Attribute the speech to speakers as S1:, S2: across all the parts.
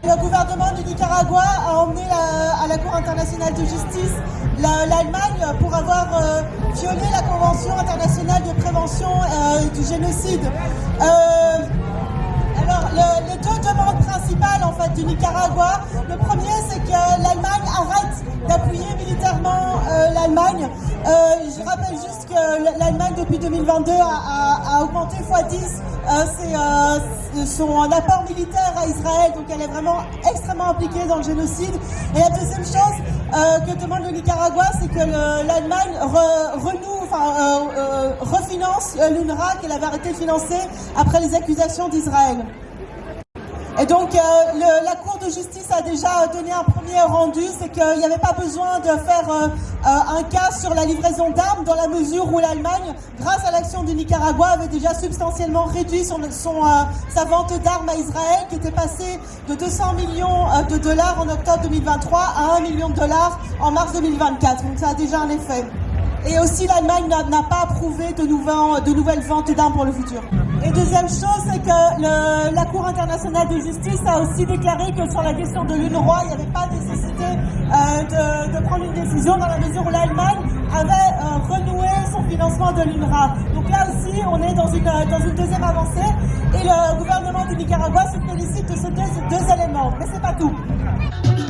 S1: Le gouvernement du Nicaragua a emmené à la Cour internationale de justice l'Allemagne pour avoir violé la Convention internationale de prévention du génocide. Alors, les deux demandes principales en fait du Nicaragua, le premier c'est que l'Allemagne arrête d'appuyer militairement l'Allemagne. Je rappelle juste que l'Allemagne depuis 2022 a augmenté x10 son apport militaire à Israël, donc elle est vraiment extrêmement impliquée dans le génocide. Et la deuxième chose que demande le Nicaragua, c'est que l'Allemagne refinance l'UNRWA qu'elle avait arrêté de financer après les accusations d'Israël. Et donc la Cour de justice a déjà donné un premier rendu, c'est qu'il n'y avait pas besoin de faire un cas sur la livraison d'armes dans la mesure où l'Allemagne, grâce à l'action du Nicaragua, avait déjà substantiellement réduit sa vente d'armes à Israël, qui était passée de 200 millions de dollars en octobre 2023 à 1 million de dollars en mars 2024. Donc ça a déjà un effet. Et aussi l'Allemagne n'a pas approuvé de nouvelles ventes d'armes pour le futur. Et deuxième chose, c'est que la Cour internationale de justice a aussi déclaré que sur la question de l'UNRWA, il n'y avait pas nécessité de prendre une décision dans la mesure où l'Allemagne avait renoué son financement de l'UNRWA. Donc là aussi, on est dans une deuxième avancée et le gouvernement du Nicaragua se félicite de ces deux éléments. Mais c'est pas tout.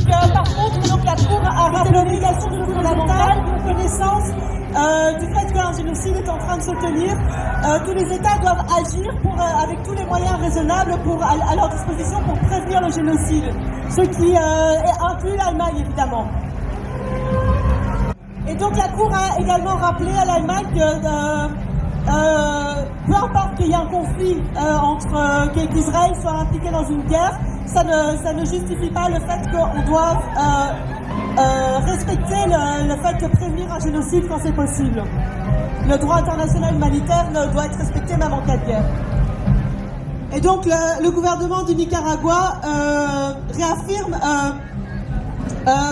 S1: Par contre, donc, la Cour a rappelé l'obligation de fondamentale de connaissance du fait qu'un génocide est en train de se tenir. Tous les États doivent agir avec tous les moyens raisonnables à leur disposition pour prévenir le génocide, ce qui inclut l'Allemagne évidemment. Et donc la Cour a également rappelé à l'Allemagne que peu importe qu'il y ait un conflit qu'Israël soit impliqué dans une guerre, ça ne justifie pas le fait qu'on doit respecter le fait de prévenir un génocide quand c'est possible. Le droit international humanitaire doit être respecté même en cas de guerre. Et donc le gouvernement du Nicaragua réaffirme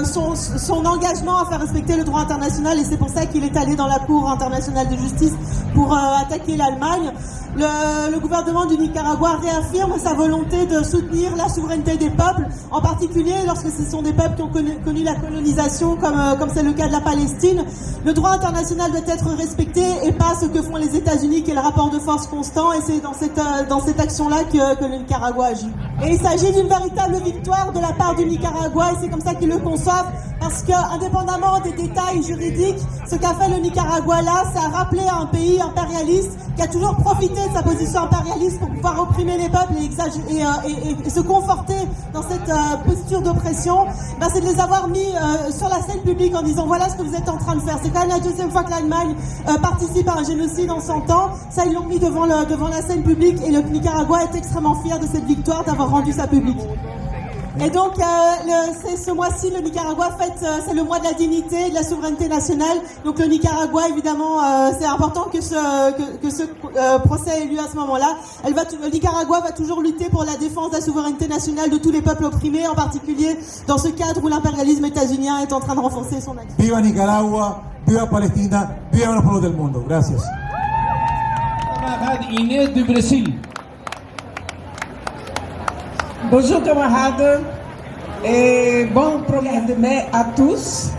S1: son engagement à faire respecter le droit international et c'est pour ça qu'il est allé dans la Cour internationale de justice pour attaquer l'Allemagne. Le gouvernement du Nicaragua réaffirme sa volonté de soutenir la souveraineté des peuples, en particulier lorsque ce sont des peuples qui ont connu la colonisation, comme c'est le cas de la Palestine. Le droit international doit être respecté et pas ce que font les États-Unis, qui est le rapport de force constant, et c'est dans cette action-là que le Nicaragua agit. Et il s'agit d'une véritable victoire de la part du Nicaragua, et c'est comme ça qu'ils le conçoivent, parce que, indépendamment des détails juridiques, ce qu'a fait le Nicaragua là, c'est à rappeler à un pays impérialiste qui a toujours profité de sa position impérialiste pour pouvoir opprimer les peuples et se conforter dans cette posture d'oppression, c'est de les avoir mis sur la scène publique en disant voilà ce que vous êtes en train de faire. C'est quand même la deuxième fois que l'Allemagne participe à un génocide en 100 ans. Ça, ils l'ont mis devant la scène publique et le Nicaragua est extrêmement fier de cette victoire, d'avoir rendu ça public. Et donc, ce mois-ci, le Nicaragua fête, c'est le mois de la dignité et de la souveraineté nationale. Donc, le Nicaragua, évidemment, c'est important que ce procès ait lieu à ce moment-là. Le Nicaragua va toujours lutter pour la défense de la souveraineté nationale de tous les peuples opprimés, en particulier dans ce cadre où l'impérialisme états-unien est en train de renforcer son action.
S2: Viva Nicaragua, viva Palestina, viva los pueblos del mundo. Gracias.
S3: Inês du Brésil.
S4: Bonjour camarades et bon 1er mai à tous.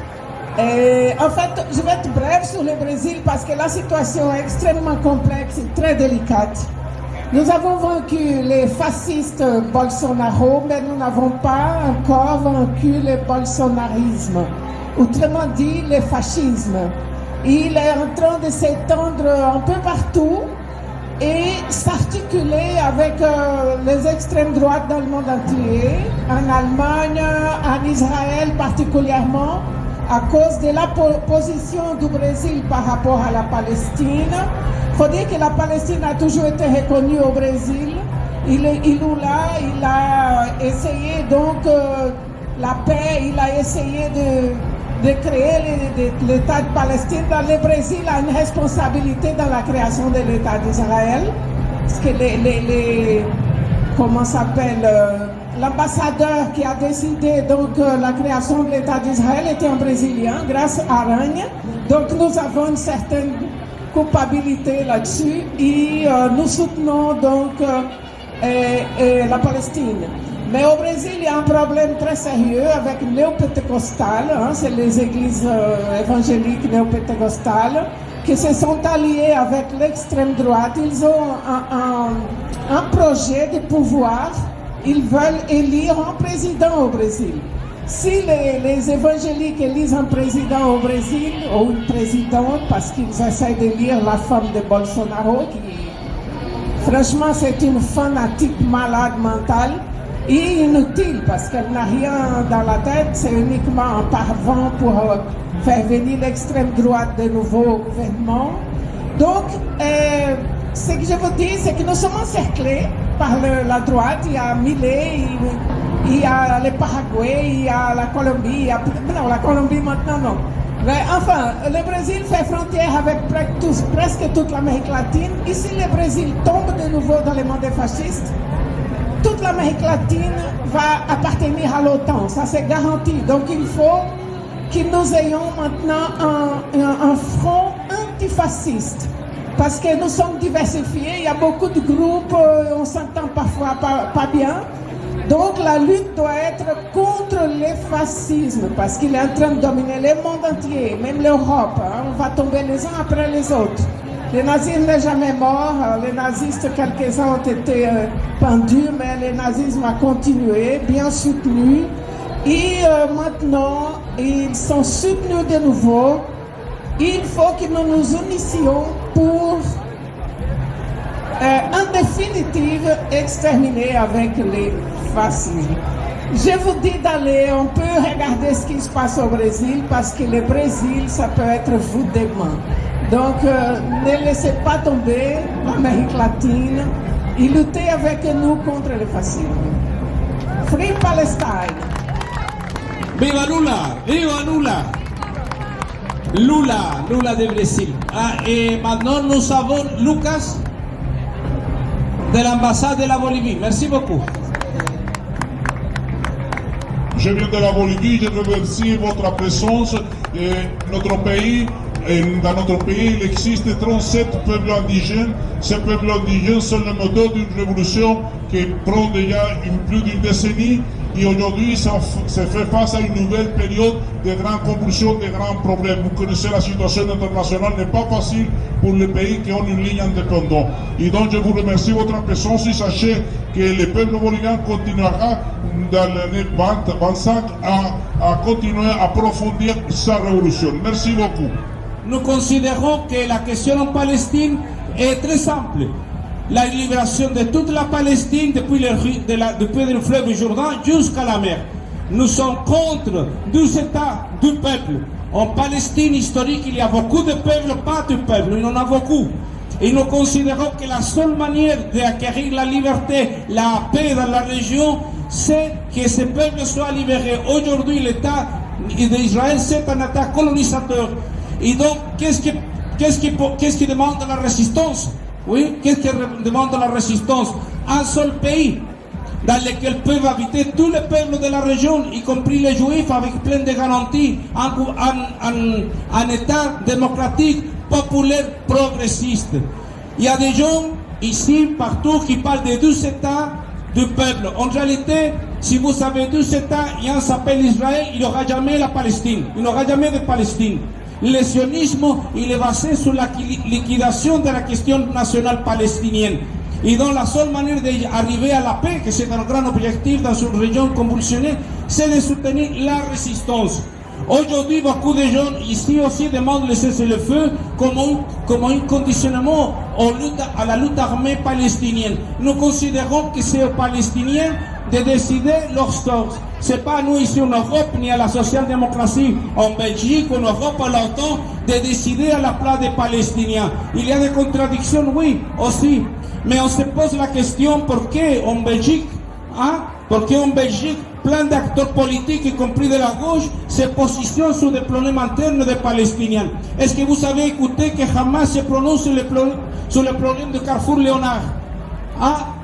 S4: En fait, je vais être brève sur le Brésil parce que la situation est extrêmement complexe et très délicate. Nous avons vaincu les fascistes Bolsonaro, mais nous n'avons pas encore vaincu le bolsonarisme, autrement dit le fascisme. Il est en train de s'étendre un peu partout et s'articuler avec les extrêmes droites dans le monde entier, en Allemagne, en Israël particulièrement, à cause de la position du Brésil par rapport à la Palestine. Il faut dire que la Palestine a toujours été reconnue au Brésil. Il a essayé donc la paix, il a essayé de créer l'État de Palestine. Dans le Brésil a une responsabilité dans la création de l'État d'Israël. Parce que l'ambassadeur qui a décidé donc la création de l'État d'Israël était un Brésilien, grâce à Aranha. Donc nous avons une certaine culpabilité là-dessus et nous soutenons donc la Palestine. Mais au Brésil, il y a un problème très sérieux avec le néopétecostal, c'est les églises évangéliques néopétecostales qui se sont alliées avec l'extrême droite. Ils ont un projet de pouvoir. Ils veulent élire un président au Brésil. Si les évangéliques élisent un président au Brésil, ou une présidente, parce qu'ils essaient d'élire la femme de Bolsonaro, qui, franchement, c'est une fanatique malade mentale, et inutile, parce qu'elle n'a rien dans la tête, c'est uniquement un paravent pour faire venir l'extrême droite de nouveau au gouvernement. Donc, ce que je vous dis, c'est que nous sommes encerclés par la droite. Il y a Milei, il y a le Paraguay, il y a la Colombie, non, la Colombie maintenant non. Mais enfin, le Brésil fait frontière avec presque toute l'Amérique latine. Et si le Brésil tombe de nouveau dans les mains des fascistes, toute l'Amérique latine va appartenir à l'OTAN, ça c'est garanti. Donc il faut que nous ayons maintenant un front antifasciste. Parce que nous sommes diversifiés, il y a beaucoup de groupes, on s'entend parfois pas bien. Donc la lutte doit être contre le fascisme, parce qu'il est en train de dominer le monde entier, même l'Europe. On va tomber les uns après les autres. Le nazisme n'est jamais mort, les nazistes, quelques-uns ont été pendus, mais le nazisme a continué, bien soutenu. Et maintenant, ils sont soutenus de nouveau. Il faut que nous nous unissions pour, en définitive, exterminer avec les fascistes. Je vous dis d'aller, on peut regarder ce qui se passe au Brésil, parce que le Brésil, ça peut être vous demain. Donc, ne laissez pas tomber l'Amérique latine et luttez avec nous contre le fascisme. Free Palestine!
S3: Viva Lula! Viva Lula! Lula de Brésil. Et maintenant, nous avons Lucas de l'ambassade de la Bolivie. Merci beaucoup.
S5: Je viens de la Bolivie, je remercie votre présence. Notre pays, dans notre pays, il existe 37 peuples indigènes. Ces peuples indigènes sont le moteur d'une révolution qui prend déjà plus d'une décennie. Et aujourd'hui, ça fait face à une nouvelle période de grandes convulsions, de grands problèmes. Vous connaissez la situation internationale, n'est pas facile pour les pays qui ont une ligne indépendante. Et donc, je vous remercie de votre présence et sachez que le peuple bolivien continuera dans l'année 2025 à continuer à approfondir sa révolution. Merci beaucoup.
S3: Nous considérons que la question en Palestine est très simple. La libération de toute la Palestine depuis le fleuve Jourdain jusqu'à la mer. Nous sommes contre 12 États du peuple. En Palestine historique, il y a beaucoup de peuples, pas de peuple, il y en a beaucoup. Et nous considérons que la seule manière d'acquérir la liberté, la paix dans la région, c'est que ces peuples soient libérés. Aujourd'hui, l'État d'Israël, c'est un État colonisateur. Et donc, qu'est-ce qui demande la résistance? Oui, qu'est-ce que demande la résistance? Un seul pays dans lequel peuvent habiter tous les peuples de la région, y compris les juifs, avec plein de garanties, un État démocratique, populaire, progressiste. Il y a des gens ici, partout, qui parlent de 12 États du peuple. En réalité, si vous avez 12 États, il y a un s'appelle Israël, il n'y aura jamais la Palestine. Il n'y aura jamais de Palestine. Le sionisme, il est basé sur la liquidation de la question nationale palestinienne. Et donc la seule manière d'arriver à la paix, que c'est un grand objectif dans une région convulsionnée, c'est de soutenir la résistance. Aujourd'hui, beaucoup de gens ici aussi demandent le cessez-le-feu comme un conditionnement à la lutte armée palestinienne. Nous considérons que c'est aux Palestiniens de décider leur sort. Ce n'est pas à nous ici en Europe, ni à la social-démocratie en Belgique, en Europe, à l'OTAN, de décider à la place des Palestiniens. Il y a des contradictions, oui, aussi. Mais on se pose la question, pourquoi en Belgique, plein d'acteurs politiques, y compris de la gauche, se positionnent sur des problèmes internes des Palestiniens? Est-ce que vous avez écouté que Hamas se prononce sur le problème de Carrefour Léonard?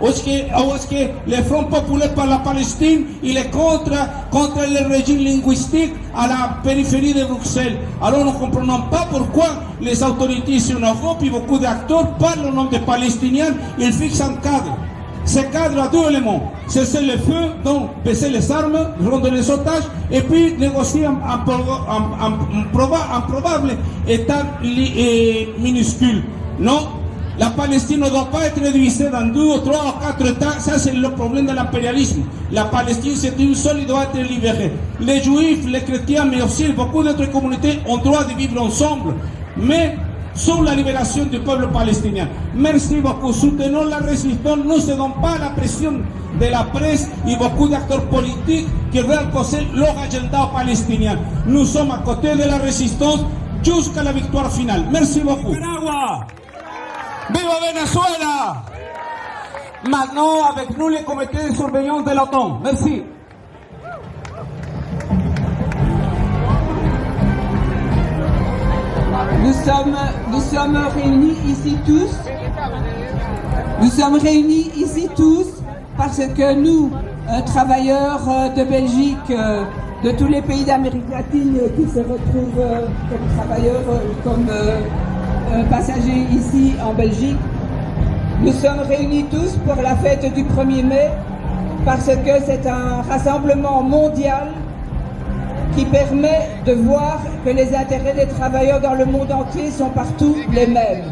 S3: Ou est-ce que le Front populaire par la Palestine, il est contre le régime linguistique à la périphérie de Bruxelles? Alors nous ne comprenons pas pourquoi les autorités ici en Europe et beaucoup d'acteurs parlent au nom des Palestiniens, ils fixent un cadre. Ce cadre a deux éléments. Cesser le feu, donc baisser les armes, rendre les otages, et puis négocier un probable État minuscule. Non, la Palestine ne doit pas être divisée dans 2 ou 3 ou 4 États. Ça, c'est le problème de l'impérialisme. La Palestine, c'est une seule, il doit être libérée. Les Juifs, les chrétiens, mais aussi beaucoup d'autres communautés ont droit de vivre ensemble. Mais sur la libération du peuple palestinien. Merci beaucoup. Soutenons la résistance. Ne cédons pas à la pression de la presse et beaucoup d'acteurs politiques qui veulent imposer leur agenda palestinien. Nous sommes à côté de la résistance jusqu'à la victoire finale. Merci beaucoup.
S6: Nicaragua. Viva Venezuela. Maintenant, avec nous, les comités de surveillance de l'OTAN. Merci.
S4: Nous sommes réunis ici tous parce que nous, travailleurs de Belgique, de tous les pays d'Amérique latine qui se retrouvent comme travailleurs, comme passagers ici en Belgique, nous sommes réunis tous pour la fête du 1er mai parce que c'est un rassemblement mondial qui permet de voir que les intérêts des travailleurs dans le monde entier sont partout les mêmes.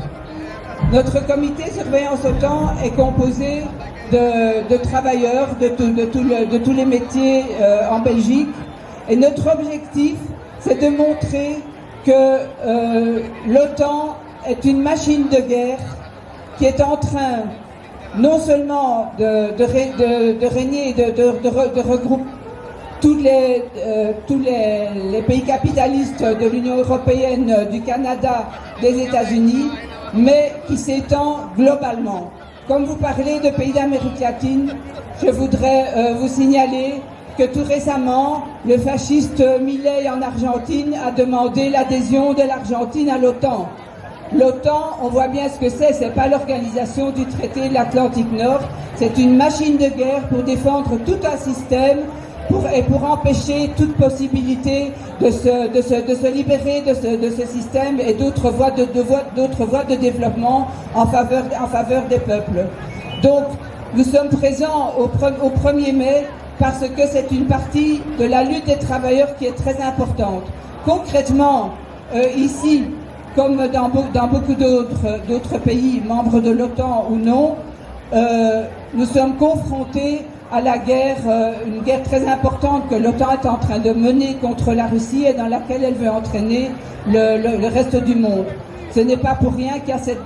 S4: Notre comité surveillance OTAN est composé de travailleurs de tous les métiers en Belgique et notre objectif c'est de montrer que l'OTAN est une machine de guerre qui est en train non seulement de régner, de regrouper tous les pays capitalistes de l'Union européenne, du Canada, des États-Unis, mais qui s'étend globalement. Comme vous parlez de pays d'Amérique latine, je voudrais vous signaler que tout récemment, le fasciste Milei en Argentine a demandé l'adhésion de l'Argentine à l'OTAN. L'OTAN, on voit bien ce que c'est pas l'organisation du traité de l'Atlantique Nord, c'est une machine de guerre pour défendre tout un système et pour empêcher toute possibilité de se libérer de ce système et d'autres voies de développement en faveur des peuples. Donc, nous sommes présents au 1er mai parce que c'est une partie de la lutte des travailleurs qui est très importante. Concrètement, ici, comme dans beaucoup d'autres pays, membres de l'OTAN ou non, nous sommes confrontés à la guerre, une guerre très importante que l'OTAN est en train de mener contre la Russie et dans laquelle elle veut entraîner le reste du monde. Ce n'est pas pour rien qu'il y a cette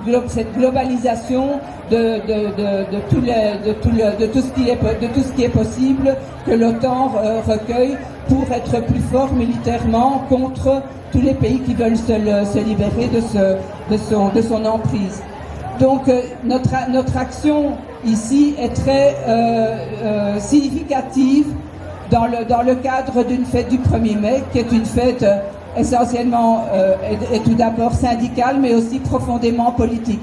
S4: globalisation de tout ce qui est possible que l'OTAN recueille pour être plus fort militairement contre tous les pays qui veulent se libérer de son emprise. Donc notre action ici est très significative dans le cadre d'une fête du 1er mai, qui est une fête essentiellement et tout d'abord syndicale, mais aussi profondément politique.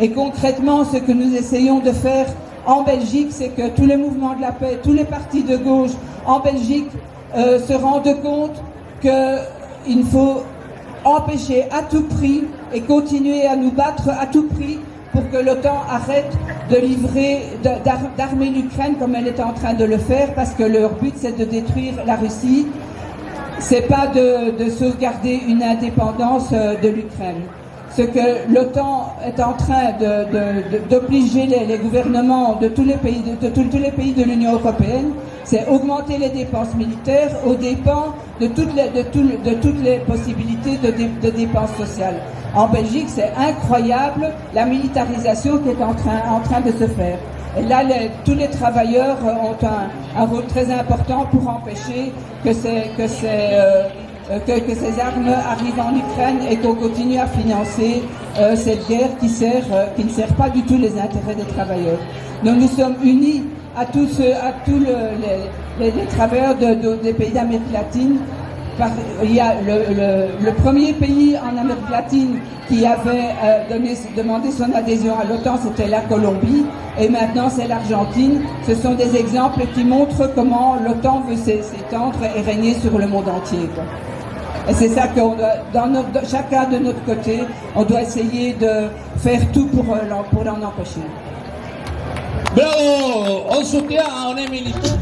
S4: Et concrètement, ce que nous essayons de faire en Belgique, c'est que tous les mouvements de la paix, tous les partis de gauche en Belgique se rendent compte qu'il faut empêcher à tout prix et continuer à nous battre à tout prix pour que l'OTAN arrête d'armer l'Ukraine comme elle est en train de le faire, parce que leur but c'est de détruire la Russie, c'est pas de sauvegarder une indépendance de l'Ukraine. Ce que l'OTAN est en train d'obliger les gouvernements de tous les pays de l'Union européenne, c'est augmenter les dépenses militaires aux dépens de toutes les possibilités de dépenses sociales. En Belgique, c'est incroyable la militarisation qui est en train de se faire. Et là, tous les travailleurs ont un rôle très important pour empêcher que ces armes arrivent en Ukraine et qu'on continue à financer cette guerre qui ne sert pas du tout les intérêts des travailleurs. Donc nous sommes unis à tous les travailleurs des pays d'Amérique latine. Il y a le premier pays en Amérique latine qui avait demandé son adhésion à l'OTAN, c'était la Colombie, et maintenant c'est l'Argentine. Ce sont des exemples qui montrent comment l'OTAN veut s'étendre et régner sur le monde entier, quoi. Et c'est ça qu'on doit, chacun de notre côté, on doit essayer de faire tout pour l'en empêcher.
S3: Bravo, on soutient, on est militant.